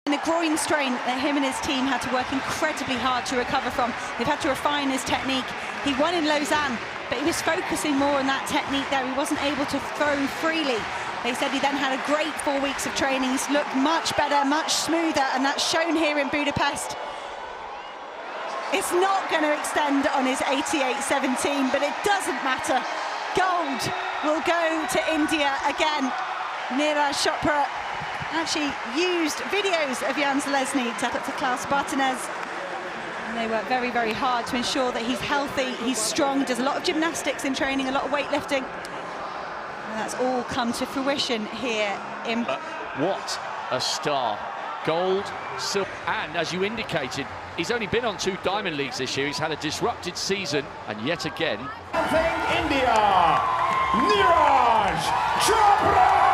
And the groin strain that him and his team had to work incredibly hard to recover from. They've had to refine his technique. He won in Lausanne, but he was focusing more on that technique there. He wasn't able to throw freely. They said he then had a great 4 weeks of training. He's looked much better, much smoother, and that's shown here in Budapest. It's not going to extend on his 88.17, but it doesn't matter. Gold will go to India again. Neeraj Chopra actually used videos of Jan Zalesny to Klaus Bartinez. And they work very, very hard to ensure that he's healthy, he's strong, does a lot of gymnastics in training, a lot of weightlifting. And that's all come to fruition here in... What a star. Gold, silver, and as you indicated, he's only been on 2 Diamond Leagues this year. He's had a disrupted season, and yet again... India, Neeraj Chopra!